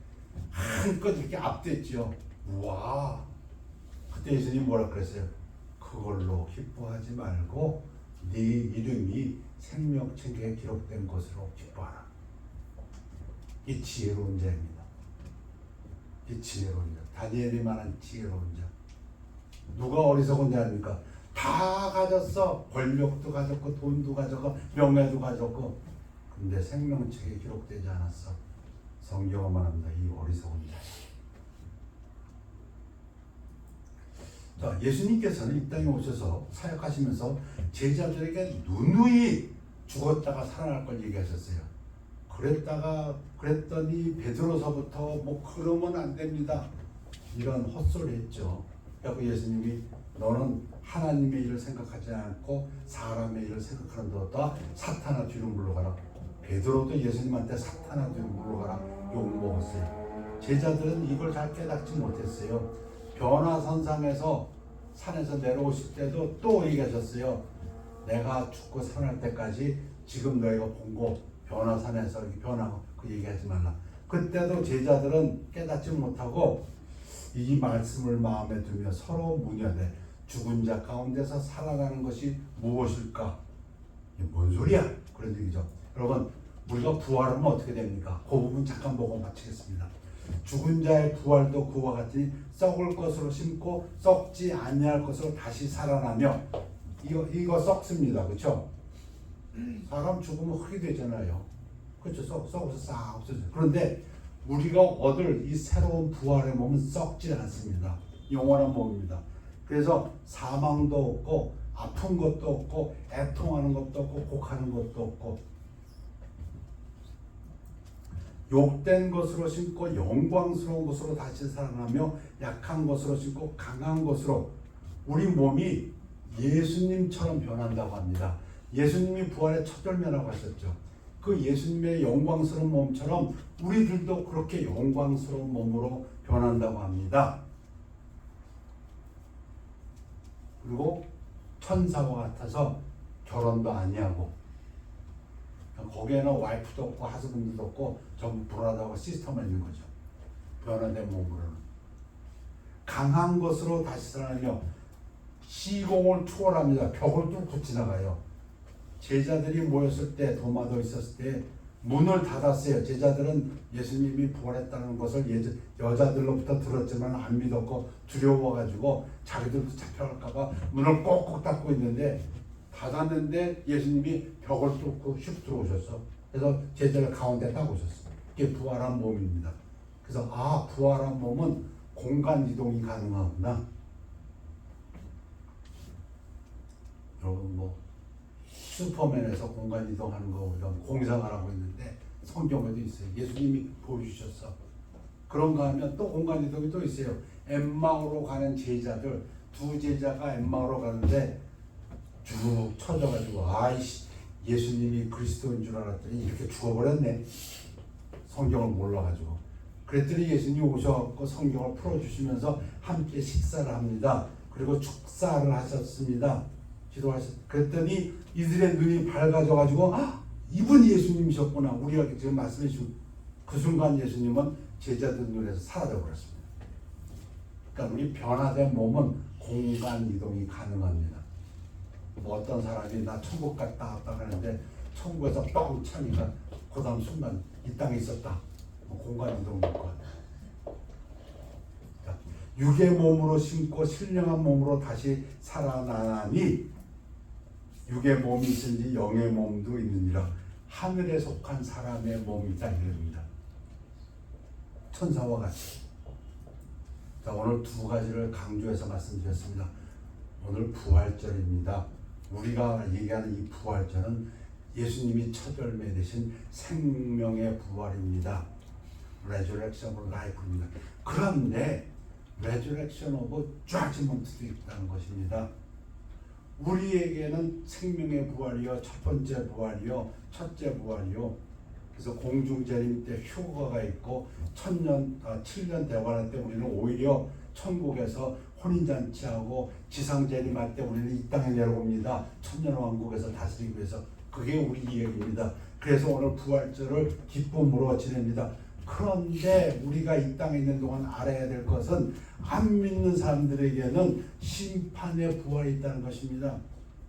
한껏 이렇게 앞댔죠. 우와. 그때 예수님 뭐라 그랬어요? 그걸로 기뻐하지 말고 네 이름이 생명책에 기록된 것으로 기뻐하라. 이 지혜로운 자입니다. 이 지혜로운 자. 다니엘이 말한 지혜로운 자. 누가 어리석은 자입니까? 다 가졌어. 권력도 가졌고 돈도 가졌고 명예도 가졌고, 근데 생명책에 기록되지 않았어. 성경은 말합니다. 이 어리석은 자. 자, 예수님께서는 이 땅에 오셔서 사역하시면서 제자들에게 누누이 죽었다가 살아날 걸 얘기하셨어요. 그랬더니 베드로서부터 뭐 그러면 안 됩니다, 이런 헛소리 했죠. 그래서 예수님이 너는 하나님의 일을 생각하지 않고 사람의 일을 생각하는 너다. 사탄아 뒤로 물러가라. 베드로도 예수님한테 사탄아 뒤로 물러가라 욕먹었어요. 제자들은 이걸 잘 깨닫지 못했어요. 변화선상에서 산에서 내려오실 때도 또 얘기하셨어요. 내가 죽고 살아날 때까지 지금 너희가 본 거 변화산에서 이렇게 변하고 그 얘기하지 말라. 그때도 제자들은 깨닫지 못하고 이 말씀을 마음에 두며 서로 문의하되 죽은 자 가운데서 살아나는 것이 무엇일까? 이게 뭔 소리야? 그런 얘기죠. 여러분, 우리가 부활하면 어떻게 됩니까? 그 부분 잠깐 보고 마치겠습니다. 죽은 자의 부활도 그와 같이 썩을 것으로 심고 썩지 아니할 것으로 다시 살아나며, 이거 썩습니다. 그렇죠? 사람 죽으면 흙이 되잖아요. 그렇죠? 썩어서 싹 없어져요. 그런데 우리가 얻을 이 새로운 부활의 몸은 썩지 않습니다. 영원한 몸입니다. 그래서 사망도 없고 아픈 것도 없고 애통하는 것도 없고 곡하는 것도 없고, 욕된 것으로 심고 영광스러운 것으로 다시 살아나며 약한 것으로 심고 강한 것으로 우리 몸이 예수님처럼 변한다고 합니다. 예수님이 부활의 첫 열매라고 하셨죠. 그 예수님의 영광스러운 몸처럼 우리들도 그렇게 영광스러운 몸으로 변한다고 합니다. 그리고 천사와 같아서 결혼도 아니하고, 거기에는 와이프도 없고 하스밴드도 없고 전부 불안하다고 시스템만 있는 거죠. 변화된 몸으로는 강한 것으로 다시 살아나며 시공을 초월합니다. 벽을 뚫고 지나가요. 제자들이 모였을 때, 도마도 있었을 때 문을 닫았어요. 제자들은 예수님이 부활했다는 것을 여자들로부터 들었지만 안 믿었고 두려워가지고 자기들도 잡혀갈까봐 문을 꼭꼭 닫고 있는데, 닫았는데 예수님이 벽을 뚫고 슉 들어오셨어. 그래서 제자를 가운데 딱 오셨어. 이게 부활한 몸입니다. 그래서 부활한 몸은 공간 이동이 가능하구나. 여러분, 슈퍼맨에서 공간 이동하는 거 우리가 공상을 하고 있는데 성경에도 있어요. 예수님이 보여주셨어. 그런가 하면 또 공간 이동이 또 있어요. 엠마오로 가는 제자들, 두 제자가 엠마오로 가는데 쭉 쳐져가지고 아이씨, 예수님이 그리스도인 줄 알았더니 이렇게 죽어버렸네. 성경을 몰라가지고. 그랬더니 예수님이 오셔서 성경을 풀어주시면서 함께 식사를 합니다. 그리고 축사를 하셨습니다. 그랬더니 이들의 눈이 밝아져가지고 이분이 예수님이셨구나. 우리가 지금 말씀해 주신 그 순간 예수님은 제자들 눈에서 사라져버렸습니다. 그러니까 우리 변화된 몸은 공간 이동이 가능합니다. 어떤 사람이 나 천국 갔다 왔다 하는데 천국에서 뻥 차니까 그 다음 순간 이 땅에 있었다. 공간 이동이 될 것 같아요. 육의 몸으로 심고 신령한 몸으로 다시 살아나니 육의 몸이 있은지 영의 몸도 있느니라. 하늘에 속한 사람의 몸이다 이럽니다. 천사와 같이. 자, 오늘 두 가지를 강조해서 말씀드렸습니다. 오늘 부활절입니다. 우리가 얘기하는 이 부활절은 예수님이 첫 열매 되신 생명의 부활입니다. Resurrection of Life입니다. 그런데 Resurrection of Judgment도 있다는 것입니다. 우리에게는 생명의 부활이요, 첫 번째 부활이요, 첫째 부활이요. 그래서 공중재림 때 휴거가 있고 7년 대관할 때 우리는 오히려 천국에서 혼인잔치하고 지상재림할 때 우리는 이 땅에 내려옵니다. 천년왕국에서 다스리기 위해서. 그게 우리 이야기입니다. 그래서 오늘 부활절을 기쁨으로 지냅니다. 그런데 우리가 이 땅에 있는 동안 알아야 될 것은 안 믿는 사람들에게는 심판의 부활이 있다는 것입니다.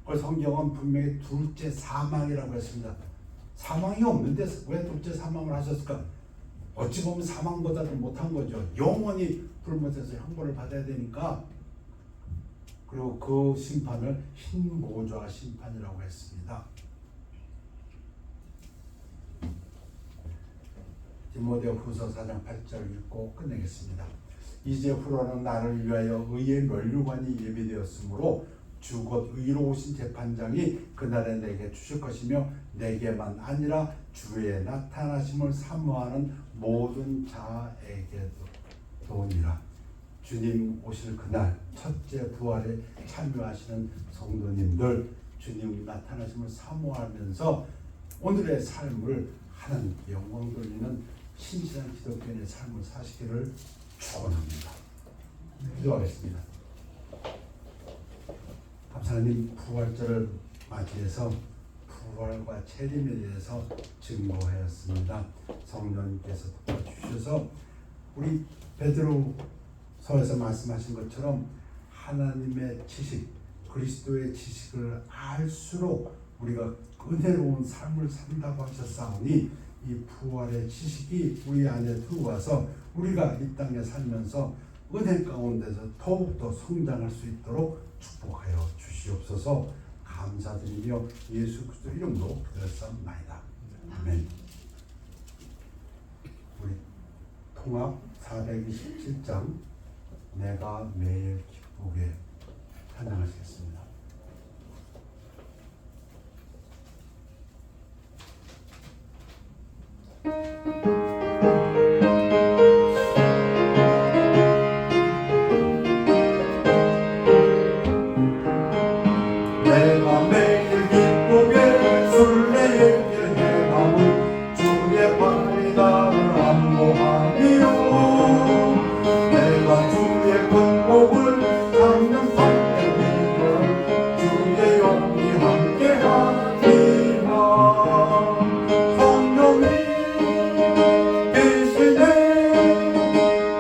성경은 분명히 둘째 사망이라고 했습니다. 사망이 없는데 왜 둘째 사망을 하셨을까? 어찌 보면 사망보다도 못한 거죠. 영원히 불못에서 형벌을 받아야 되니까. 그리고 그 심판을 흰 보좌 심판이라고 했습니다. 디모데후서 4장 8절 읽고 끝내겠습니다. 이제후로는 나를 위하여 의의 면류관이 예비되었으므로 주 곧 의로우신 재판장이 그날에 내게 주실 것이며 내게만 아니라 주의 나타나심을 사모하는 모든 자에게도니라. 주님 오실 그날 첫째 부활에 참여하시는 성도님들, 주님 나타나심을 사모하면서 오늘의 삶을 하나님께 영광 돌리는 신실한 기독교인의 삶을 사시기를 축원합니다. 기도하겠습니다. 감사님, 부활절을 맞이해서 부활과 재림에 대해서 증거하였습니다. 성령님께서 도와주셔서 우리 베드로서에서 말씀하신 것처럼 하나님의 지식, 그리스도의 지식을 알수록 우리가 은혜로운 삶을 산다고 하셨사오니 이 부활의 지식이 우리 안에 들어와서 우리가 이 땅에 살면서 은혜 가운데서 더욱더 성장할 수 있도록 축복하여 주시옵소서. 감사드리며 예수 그리스도 이름으로 기도했사옵나이다. 아멘. 우리 통합 427장 내가 매일 기쁘게 찬양하시겠습니다. 내가 매일 기쁘게 순례의 길에 남은 주의 발이 나를 안보하니요. 내가 주의 큰 복을 찾는 삶의 길을 주의 영이 함께하리라. 성령이 계시네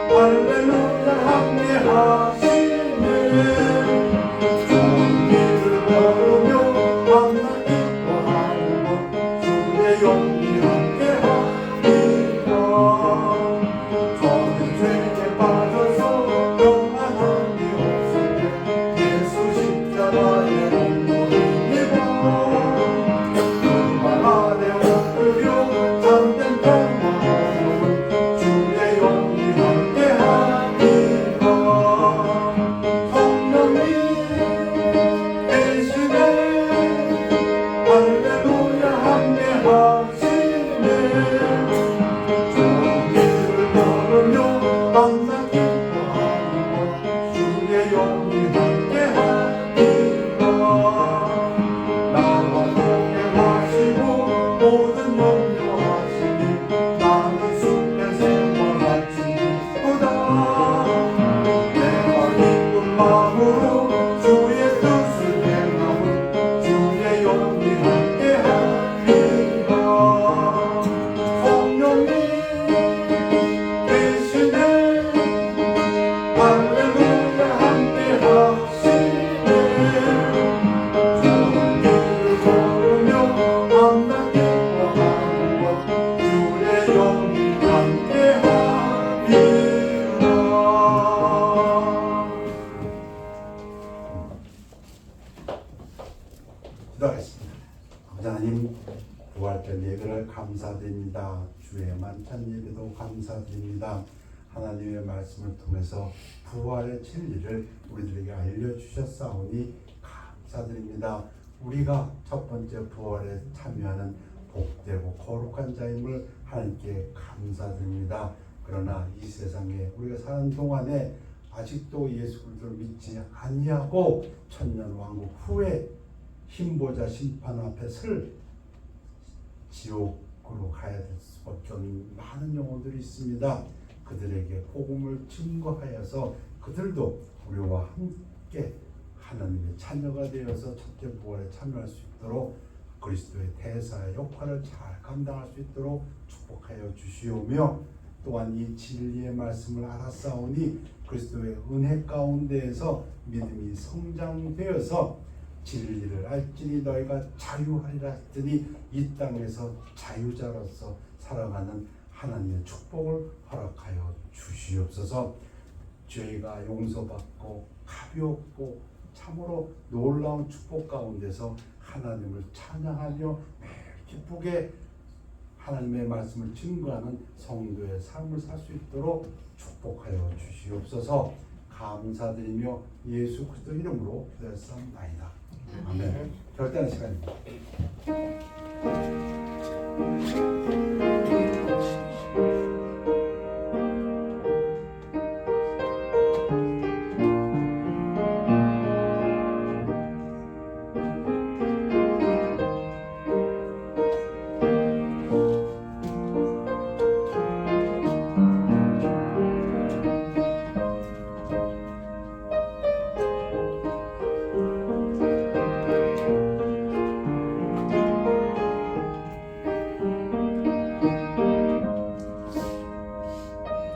할렐루야 함께하시네. 영이 함께하리라. 저는 죄에 빠져서 평안함이 없을 때 예수 십자가의 눈물입니다. 눈물 아래 엎드려 잠든 평화로운 주의 영이 함께하리라. 성령이 계시네 할렐루야 함께하시네. 좋은 길을 걸으며 항상 기뻐하는 것 주의 영이 함께하리라. 나와 동행하시고 모든 염려하시니 나는 숲에 생활할지 기쁘다. 내가 기쁜 마음으로 주의 뜻을 행함은 주의 영이 함께하리라. 성령이 계시네 할렐루야 함께하시네. 좋은 길을 걸으며 항상 기뻐하는 것 주의 영이 함께하리라. 기도하겠습니다. 하나님, 부활절 예배를 감사드립니다. 주의 만찬 예배도 감사드립니다. 하나님의 말씀을 통해서 부활의 진리를 우리들에게 알려주셨사오니 감사드립니다. 우리가 첫 번째 부활에 참여하는 복되고 거룩한 자임을 하나님께 감사드립니다. 그러나 이 세상에 우리가 사는 동안에 아직도 예수 그리스도를 믿지 아니하고 천년왕국 후에 힘보자 심판 앞에 설 지옥으로 가야 될 수밖에 없는 많은 영혼들이 있습니다. 그들에게 복음을 증거하여서 그들도 우리와 함께 하나님의 자녀가 되어서 첫째 부활에 참여할 수 있도록 그리스도의 대사의 역할을 잘 감당할 수 있도록 축복하여 주시오며, 또한 이 진리의 말씀을 알았사오니 그리스도의 은혜 가운데에서 믿음이 성장되어서 진리를 알지니 너희가 자유하리라 했더니 이 땅에서 자유자로서 살아가는 하나님의 축복을 허락하여 주시옵소서. 죄가 용서받고 가볍고 참으로 놀라운 축복 가운데서 하나님을 찬양하며 매일 기쁘게 하나님의 말씀을 증거하는 성도의 삶을 살 수 있도록 축복하여 주시옵소서. 감사드리며 예수 그리스도 이름으로 기도했사옵나이다. 아멘. 결단의 시간입니다.